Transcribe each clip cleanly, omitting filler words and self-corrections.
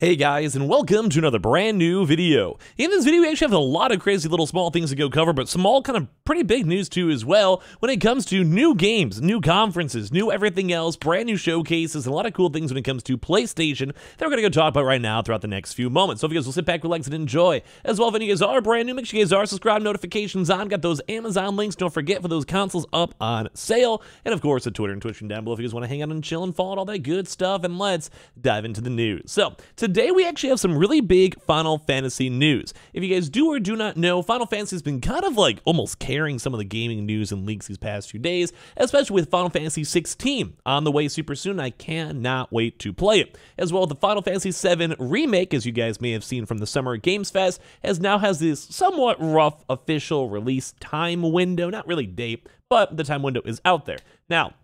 Hey guys, and welcome to another brand new video. In this video, we actually have a lot of crazy little small things to go cover, but some all kind of pretty big news too as well when it comes to new games, new conferences, new everything else, brand new showcases, and a lot of cool things when it comes to PlayStation that we're going to go talk about right now throughout the next few moments. So if you guys will sit back, relax, and enjoy. As well, if any of you guys are brand new, make sure you guys are subscribed, notifications on, got those Amazon links, don't forget for those consoles up on sale, and of course the Twitter and Twitch down below if you guys want to hang out and chill and follow all that good stuff, and let's dive into the news. So today we actually have some really big Final Fantasy news. If you guys do or do not know, Final Fantasy has been kind of like almost carrying some of the gaming news and leaks these past few days, especially with Final Fantasy 16 on the way super soon. I cannot wait to play it. As well, the Final Fantasy 7 Remake, as you guys may have seen from the Summer Games Fest, now has this somewhat rough official release time window. Not really date, but the time window is out there. Now,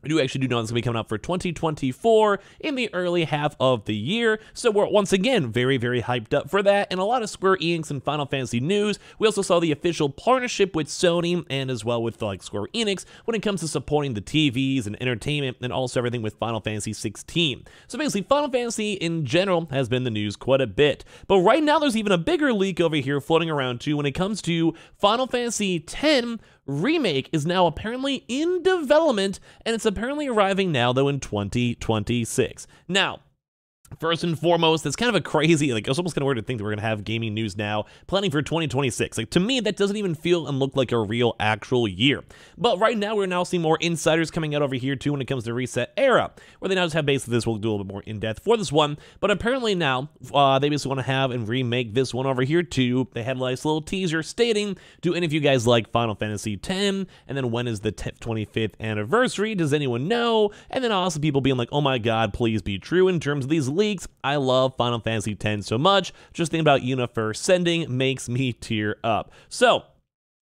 I do know it's going to be coming out for 2024 in the early half of the year, so we're once again very, very hyped up for that, and a lot of Square Enix and Final Fantasy news. We also saw the official partnership with Sony and as well with Square Enix when it comes to supporting the TVs and entertainment and also everything with Final Fantasy 16. So basically, Final Fantasy in general has been in the news quite a bit, but right now there's even a bigger leak over here floating around too when it comes to Final Fantasy 10 Remake is now apparently in development, and it's apparently arriving now, though, in 2026. Now, first and foremost, it's kind of a crazy, it's almost kind of weird to think that we're going to have gaming news now, planning for 2026. To me, that doesn't even feel and look like a real, actual year. But right now, we're now seeing more insiders coming out over here, too, when it comes to Reset Era, where they now just have basically this. We'll do a little bit more in-depth for this one. But apparently now, they basically want to have and remake this one over here, too. They had a nice little teaser stating, do any of you guys like Final Fantasy X? And then when is the 25th anniversary? Does anyone know? And then also people being like, oh my god, please be true in terms of these leaks. I love Final Fantasy X so much. Just thinking about Yennefer sending makes me tear up. So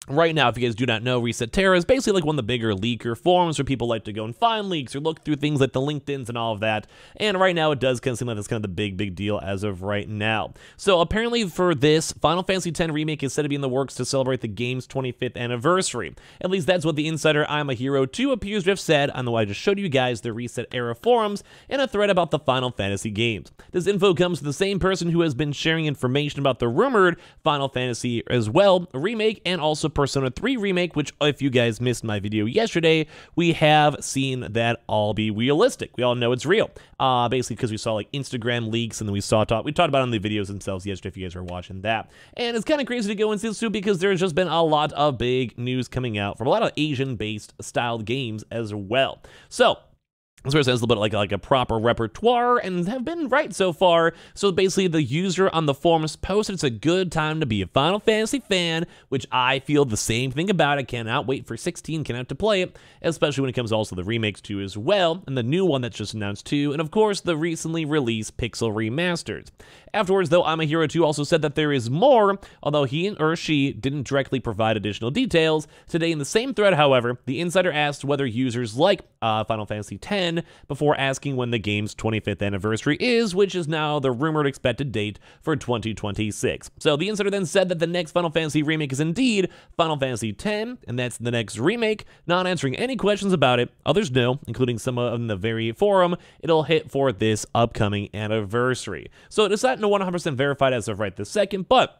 right now, if you guys do not know, Reset Terra is basically like one of the bigger leaker forums where people like to go and find leaks or look through things like the LinkedIns and all of that. And right now, it does kind of seem like that's kind of the big deal as of right now. So apparently for this, Final Fantasy X Remake is said to be in the works to celebrate the game's 25th anniversary. At least that's what the insider I'm a Hero 2 appears to have said on the way I just showed you guys the Reset Era forums in a thread about the Final Fantasy games. This info comes from the same person who has been sharing information about the rumored Final Fantasy as well, Remake, and also Persona 3 Remake, which if you guys missed my video yesterday, we have seen that all be realistic. We all know it's real. Basically because we saw like Instagram leaks, and then we talked about it on the videos themselves yesterday if you guys are watching that. And it's kind of crazy to go into this too because there's just been a lot of big news coming out from a lot of Asian-based styled games as well. So this person has a little bit like a proper repertoire and have been right so far. So basically the user on the forums posted it's a good time to be a Final Fantasy fan, which I feel the same thing about. I cannot wait for 16, cannot to play it, especially when it comes also to the remakes too as well, and the new one that's just announced too, and of course the recently released Pixel Remasters. Afterwards though, I'm a Hero 2 also said that there is more, although he or she didn't directly provide additional details. Today in the same thread, however, the insider asked whether users like Final Fantasy X before asking when the game's 25th anniversary is, which is now the rumored expected date for 2026. So the insider then said that the next Final Fantasy remake is indeed Final Fantasy X, and that's the next remake, not answering any questions about it. Others know, including some in the very forum, it'll hit for this upcoming anniversary. So it's not 100% verified as of right this second, but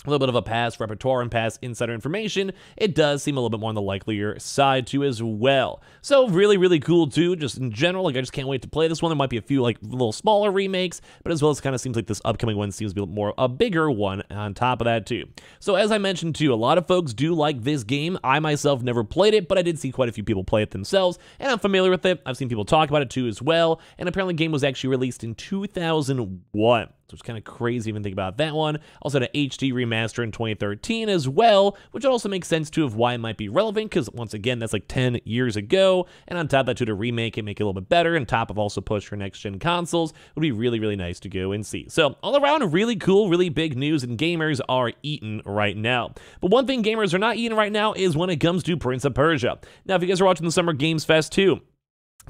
a little bit of a past repertoire and past insider information, it does seem a little bit more on the likelier side too as well. So really cool too, just in general, I just can't wait to play this one. There might be a few little smaller remakes, but as well as kind of seems like this upcoming one seems to be more a bigger one on top of that too. So as I mentioned too, a lot of folks do like this game. I myself never played it, but I did see quite a few people play it themselves, and I'm familiar with it. I've seen people talk about it too as well, and apparently the game was actually released in 2001. So it's kind of crazy even think about that one. Also had an HD remaster in 2013 as well, which also makes sense too of why it might be relevant, because once again, that's like 10 years ago. And on top of that too, to remake it, make it a little bit better, and top of also push for next-gen consoles would be really nice to go and see. So all around, really cool, really big news, and gamers are eating right now. But one thing gamers are not eating right now is when it comes to Prince of Persia. Now, if you guys are watching the Summer Games Fest too,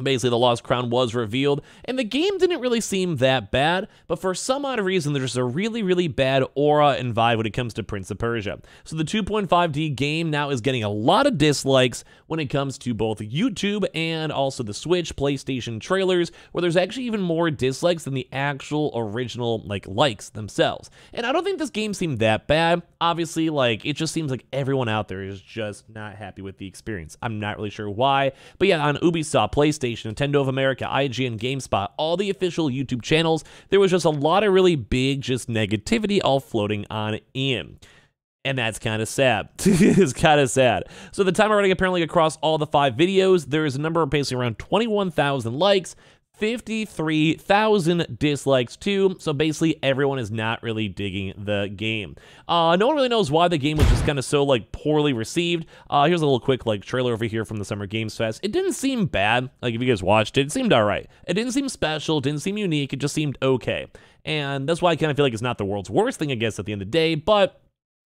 Basically, the Lost Crown was revealed, and the game didn't really seem that bad, but for some odd reason, there's a really, really bad aura and vibe when it comes to Prince of Persia. So the 2.5D game now is getting a lot of dislikes when it comes to both YouTube and also the Switch, PlayStation trailers, where there's actually even more dislikes than the actual original, likes themselves. And I don't think this game seemed that bad. Obviously, it just seems like everyone out there is just not happy with the experience. I'm not really sure why, but yeah, on Ubisoft, PlayStation, Nintendo of America, IGN, GameSpot, all the official YouTube channels, there was just a lot of really big just negativity all floating on in. And that's kind of sad. It's kind of sad. So the time running apparently across all the 5 videos, there is a number of basically around 21,000 likes, 53,000 dislikes too, so basically everyone is not really digging the game. No one really knows why the game was just kind of so poorly received. Here's a little quick trailer over here from the Summer Games Fest. It didn't seem bad. If you guys watched it, it seemed alright. It didn't seem special, didn't seem unique, it just seemed okay. And that's why I kind of feel like it's not the world's worst thing, I guess, at the end of the day, but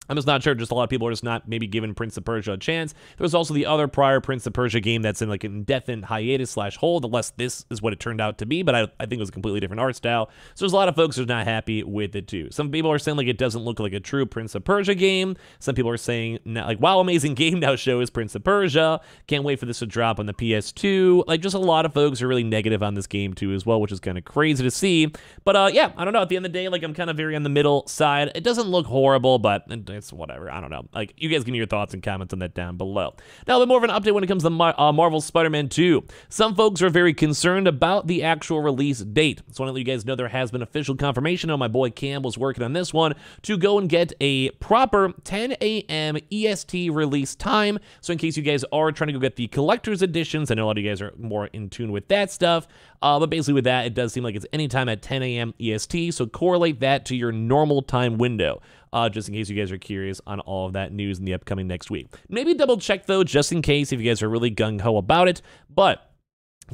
I'm just not sure. Just a lot of people are just not maybe giving Prince of Persia a chance. There was also the other prior Prince of Persia game that's in an indefinite hiatus / hold, unless this is what it turned out to be, but I think it was a completely different art style. So there's a lot of folks who are not happy with it too. Some people are saying it doesn't look like a true Prince of Persia game. Some people are saying wow, amazing game now show is Prince of Persia. Can't wait for this to drop on the PS2. Just a lot of folks are really negative on this game too as well, which is kind of crazy to see. But yeah, I don't know. At the end of the day, I'm kind of very on the middle side. It doesn't look horrible, but it's whatever. I don't know. You guys give me your thoughts and comments on that down below. Now, a little more of an update when it comes to Marvel's Spider-Man 2. Some folks are very concerned about the actual release date. So I want to let you guys know there has been official confirmation. My boy Cam was working on this one to go and get a proper 10 a.m. EST release time. So in case you guys are trying to go get the collector's editions, I know a lot of you guys are more in tune with that stuff. But basically with that, it does seem like it's anytime at 10 a.m. EST. So correlate that to your normal time window. Just in case you guys are curious on all of that news in the upcoming next week. Maybe double check though, just in case if you guys are really gung-ho about it, but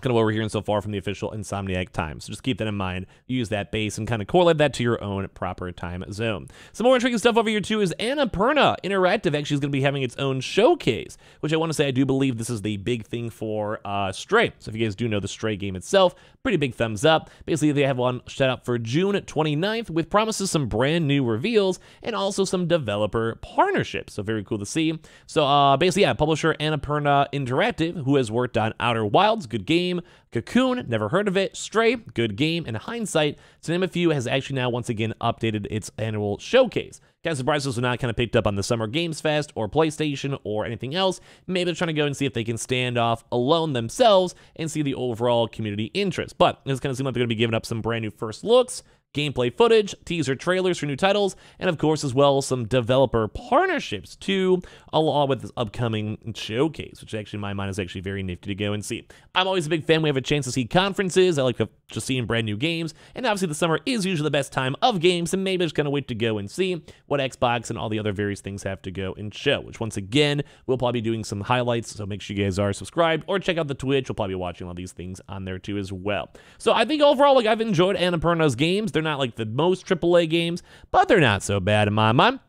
kind of what we're hearing so far from the official Insomniac time. So just keep that in mind, use that base, and kind of correlate that to your own proper time zone. Some more intriguing stuff over here too is Annapurna Interactive actually is going to be having its own showcase, which I want to say I do believe this is the big thing for Stray. So if you guys do know the Stray game itself, pretty big thumbs up. Basically, they have one set up for June 29th with promises some brand new reveals and also some developer partnerships. So very cool to see. So basically, yeah, publisher Annapurna Interactive, who has worked on Outer Wilds, good game, Cocoon, never heard of it, Stray, good game, and Hindsight, to name a few, has actually now once again updated its annual showcase. Kind of surprised this was not kind of picked up on the Summer Games Fest or PlayStation or anything else. Maybe they're trying to go and see if they can stand off alone themselves and see the overall community interest. But it kind of seems like they're going to be giving up some brand new first looks, gameplay footage, teaser trailers for new titles, and of course as well some developer partnerships too, along with this upcoming showcase, which actually in my mind is actually very nifty to go and see. I'm always a big fan. We have a chance to see conferences. I like just seeing brand new games, and obviously the summer is usually the best time of games, and maybe I just kind of wait to go and see what Xbox and all the other various things have to go and show, which once again, we'll probably be doing some highlights, so make sure you guys are subscribed, or check out the Twitch. We'll probably be watching all these things on there too as well. So I think overall, I've enjoyed Annapurna's games. They're not the most AAA games, but they're not so bad in my mind.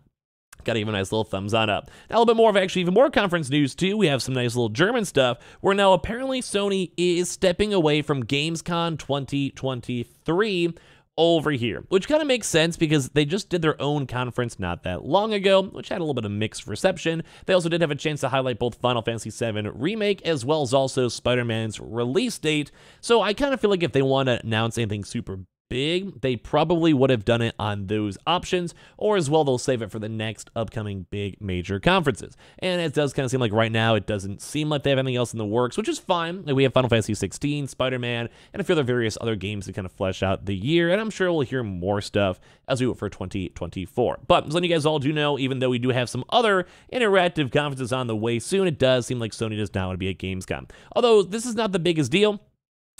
Gotta give a nice little thumbs on up. Now, a little bit more of actually even more conference news too. We have some nice little German stuff where now apparently Sony is stepping away from Gamescom 2023 over here, which kind of makes sense because they just did their own conference not that long ago, which had a little bit of mixed reception. They also did have a chance to highlight both Final Fantasy VII Remake as well as also Spider-Man's release date. So I kind of feel like if they want to announce anything super big, they probably would have done it on those options, or as well they'll save it for the next upcoming big major conferences. And it does kind of seem like right now it doesn't seem like they have anything else in the works, which is fine. We have Final Fantasy 16, Spider-Man, and a few other various other games to kind of flesh out the year, and I'm sure we'll hear more stuff as we wait for 2024. But as you guys all do know, even though we do have some other interactive conferences on the way soon, it does seem like Sony does not want to be at Gamescom. Although this is not the biggest deal.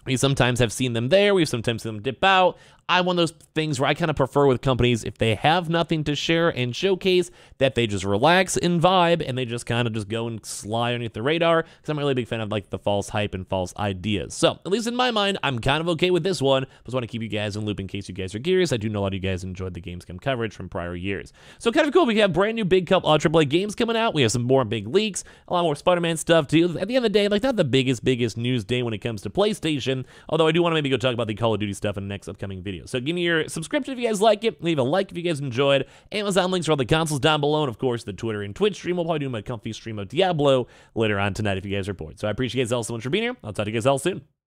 We sometimes have seen them there. We've sometimes seen them dip out. I'm one of those things where I kind of prefer with companies, if they have nothing to share and showcase, that they just relax and vibe, and they just kind of just go and slide underneath the radar, because I'm really a big fan of like the false hype and false ideas. So, at least in my mind, I'm kind of okay with this one. Just want to keep you guys in loop in case you guys are curious. I do know a lot of you guys enjoyed the Gamescom coverage from prior years. So, kind of cool. We have brand new big AAA games coming out. We have some more big leaks, a lot more Spider-Man stuff too. At the end of the day, like not the biggest news day when it comes to PlayStation, although I do want to maybe go talk about the Call of Duty stuff in the next upcoming video. So give me your subscription if you guys like it, leave a like if you guys enjoyed, Amazon links for all the consoles down below, and of course the Twitter and Twitch stream. We'll probably do my comfy stream of Diablo later on tonight if you guys are bored. So I appreciate you guys all so much for being here. I'll talk to you guys all soon.